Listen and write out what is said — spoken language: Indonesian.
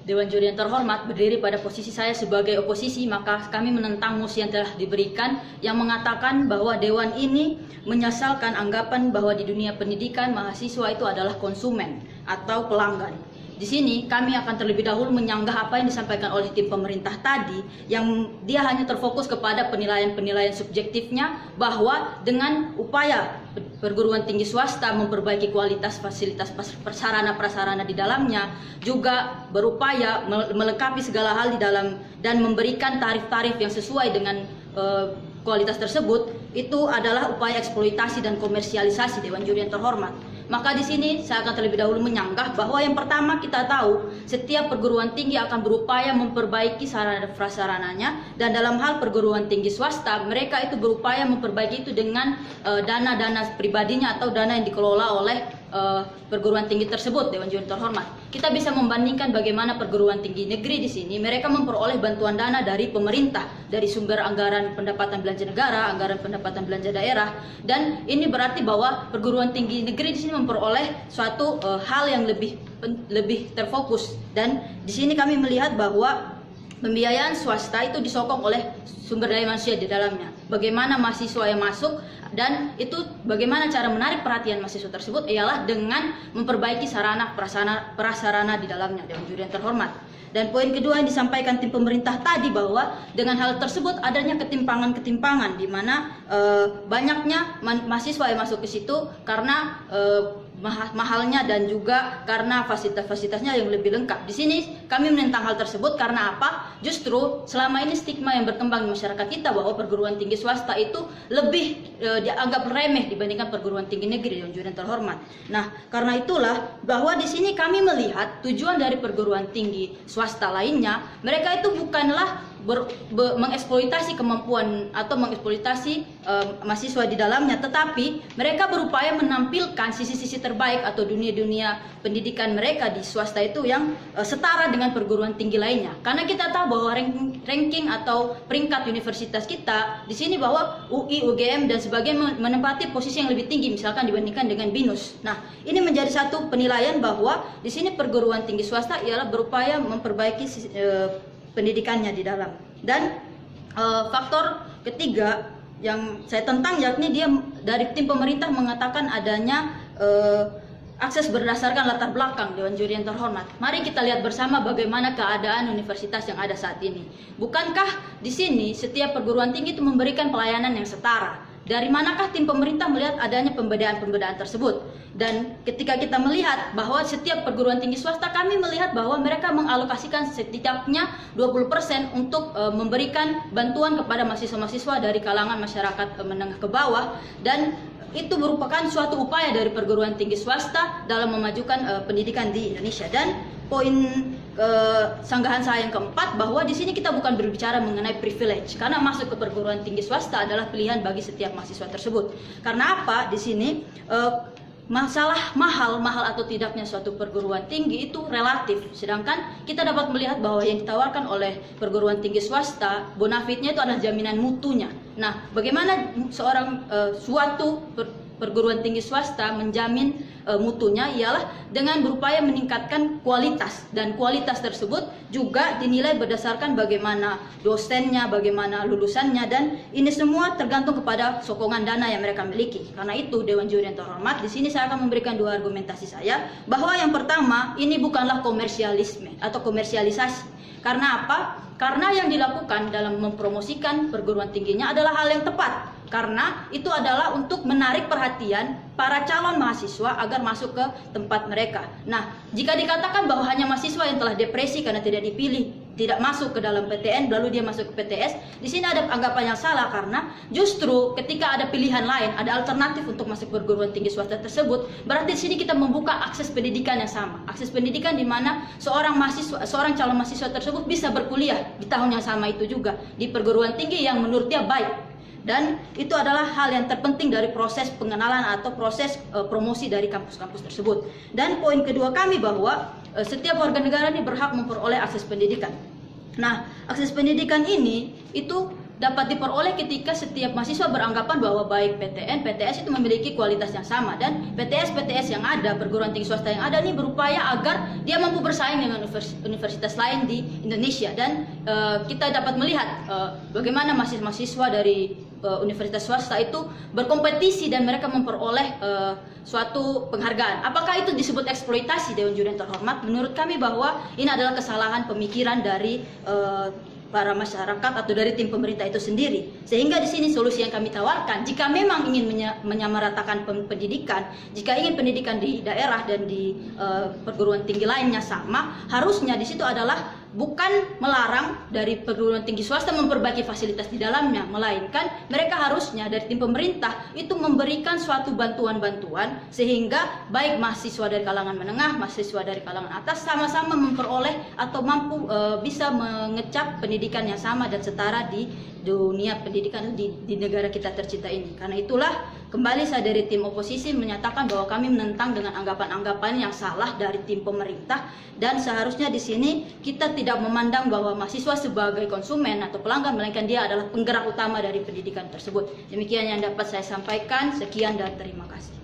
Dewan Juri yang terhormat, berdiri pada posisi saya sebagai oposisi, maka kami menentang mosi yang telah diberikan yang mengatakan bahwa Dewan ini menyesalkan anggapan bahwa di dunia pendidikan mahasiswa itu adalah konsumen atau pelanggan. Di sini kami akan terlebih dahulu menyanggah apa yang disampaikan oleh tim pemerintah tadi, yang dia hanya terfokus kepada penilaian-penilaian subjektifnya bahwa dengan upaya perguruan tinggi swasta memperbaiki kualitas fasilitas prasarana di dalamnya, juga berupaya melengkapi segala hal di dalam dan memberikan tarif-tarif yang sesuai dengan kualitas tersebut, itu adalah upaya eksploitasi dan komersialisasi Dewan Juri yang terhormat. Maka di sini saya akan terlebih dahulu menyanggah bahwa yang pertama kita tahu setiap perguruan tinggi akan berupaya memperbaiki sarana prasarananya, dan dalam hal perguruan tinggi swasta mereka itu berupaya memperbaiki itu dengan dana-dana pribadinya atau dana yang dikelola oleh perguruan tinggi tersebut, Dewan Juri terhormat. Kita bisa membandingkan bagaimana perguruan tinggi negeri di sini mereka memperoleh bantuan dana dari pemerintah, dari sumber anggaran pendapatan belanja negara, anggaran pendapatan belanja daerah, dan ini berarti bahwa perguruan tinggi negeri di sini memperoleh suatu hal yang lebih terfokus. Dan di sini kami melihat bahwa pembiayaan swasta itu disokong oleh sumber daya manusia di dalamnya. Bagaimana mahasiswa yang masuk, dan itu bagaimana cara menarik perhatian mahasiswa tersebut ialah dengan memperbaiki sarana prasarana di dalamnya, Dewan Juri yang terhormat. Dan poin kedua yang disampaikan tim pemerintah tadi bahwa dengan hal tersebut adanya ketimpangan-ketimpangan di mana banyaknya mahasiswa yang masuk ke situ karena mahalnya dan juga karena fasilitas-fasilitasnya yang lebih lengkap. Di sini kami menentang hal tersebut karena apa? Justru selama ini stigma yang berkembang di masyarakat kita bahwa perguruan tinggi swasta itu lebih dianggap remeh dibandingkan perguruan tinggi negeri, Dewan Juri yang terhormat. Nah, karena itulah bahwa di sini kami melihat tujuan dari perguruan tinggi swasta lainnya, mereka itu bukanlah mengeksploitasi kemampuan atau mengeksploitasi mahasiswa di dalamnya, tetapi mereka berupaya menampilkan sisi-sisi terbaik atau dunia-dunia pendidikan mereka di swasta itu yang setara dengan perguruan tinggi lainnya. Karena kita tahu bahwa ranking atau peringkat universitas kita di sini bahwa UI, UGM dan sebagainya menempati posisi yang lebih tinggi misalkan dibandingkan dengan BINUS. Nah, ini menjadi satu penilaian bahwa di sini perguruan tinggi swasta ialah berupaya memperbaiki pendidikannya di dalam. Dan faktor ketiga yang saya tentang yakni dia dari tim pemerintah mengatakan adanya akses berdasarkan latar belakang, Dewan Juri yang terhormat. Mari kita lihat bersama bagaimana keadaan universitas yang ada saat ini. Bukankah di sini setiap perguruan tinggi itu memberikan pelayanan yang setara? Dari manakah tim pemerintah melihat adanya pembedaan-pembedaan tersebut? Dan ketika kita melihat bahwa setiap perguruan tinggi swasta, kami melihat bahwa mereka mengalokasikan setidaknya 20% untuk memberikan bantuan kepada mahasiswa-mahasiswa dari kalangan masyarakat menengah ke bawah, dan itu merupakan suatu upaya dari perguruan tinggi swasta dalam memajukan pendidikan di Indonesia. Dan poin sanggahan saya yang keempat bahwa di sini kita bukan berbicara mengenai privilege, karena masuk ke perguruan tinggi swasta adalah pilihan bagi setiap mahasiswa tersebut. Karena apa? Di sini masalah mahal atau tidaknya suatu perguruan tinggi itu relatif. Sedangkan kita dapat melihat bahwa yang ditawarkan oleh perguruan tinggi swasta, bonafitnya itu adalah jaminan mutunya. Nah, bagaimana suatu perguruan tinggi swasta menjamin mutunya ialah dengan berupaya meningkatkan kualitas, dan kualitas tersebut juga dinilai berdasarkan bagaimana dosennya, bagaimana lulusannya, dan ini semua tergantung kepada sokongan dana yang mereka miliki. Karena itu, Dewan Juri yang terhormat, di sini saya akan memberikan dua argumentasi saya bahwa yang pertama, ini bukanlah komersialisme atau komersialisasi. Karena apa? Karena yang dilakukan dalam mempromosikan perguruan tingginya adalah hal yang tepat. Karena itu adalah untuk menarik perhatian para calon mahasiswa agar masuk ke tempat mereka. Nah, jika dikatakan bahwa hanya mahasiswa yang telah depresi karena tidak dipilih, tidak masuk ke dalam PTN, lalu dia masuk ke PTS, di sini ada anggapan yang salah, karena justru ketika ada pilihan lain, ada alternatif untuk masuk perguruan tinggi swasta tersebut, berarti di sini kita membuka akses pendidikan yang sama, akses pendidikan di mana seorang calon mahasiswa tersebut bisa berkuliah di tahun yang sama itu juga di perguruan tinggi yang menurut dia baik. Dan itu adalah hal yang terpenting dari proses pengenalan atau proses promosi dari kampus-kampus tersebut. Dan poin kedua kami bahwa setiap warga negara ini berhak memperoleh akses pendidikan. Nah, akses pendidikan ini itu dapat diperoleh ketika setiap mahasiswa beranggapan bahwa baik PTN, PTS itu memiliki kualitas yang sama, dan PTS-PTS yang ada, perguruan tinggi swasta yang ada ini berupaya agar dia mampu bersaing dengan universitas lain di Indonesia. Dan kita dapat melihat bagaimana mahasiswa dari universitas swasta itu berkompetisi dan mereka memperoleh suatu penghargaan. Apakah itu disebut eksploitasi, Dewan Juri yang terhormat? Menurut kami bahwa ini adalah kesalahan pemikiran dari para masyarakat atau dari tim pemerintah itu sendiri. Sehingga di sini solusi yang kami tawarkan, jika memang ingin menyamaratakan pendidikan, jika ingin pendidikan di daerah dan di perguruan tinggi lainnya sama, harusnya di situ adalah bukan melarang dari perguruan tinggi swasta memperbaiki fasilitas di dalamnya, melainkan mereka harusnya dari tim pemerintah itu memberikan suatu bantuan-bantuan sehingga baik mahasiswa dari kalangan menengah, mahasiswa dari kalangan atas sama-sama memperoleh atau mampu bisa mengecap pendidikan yang sama dan setara di dunia pendidikan di negara kita tercinta ini. Karena itulah kembali saya dari tim oposisi menyatakan bahwa kami menentang dengan anggapan-anggapan yang salah dari tim pemerintah, dan seharusnya di sini kita tidak memandang bahwa mahasiswa sebagai konsumen atau pelanggan, melainkan dia adalah penggerak utama dari pendidikan tersebut. Demikian yang dapat saya sampaikan. Sekian dan terima kasih.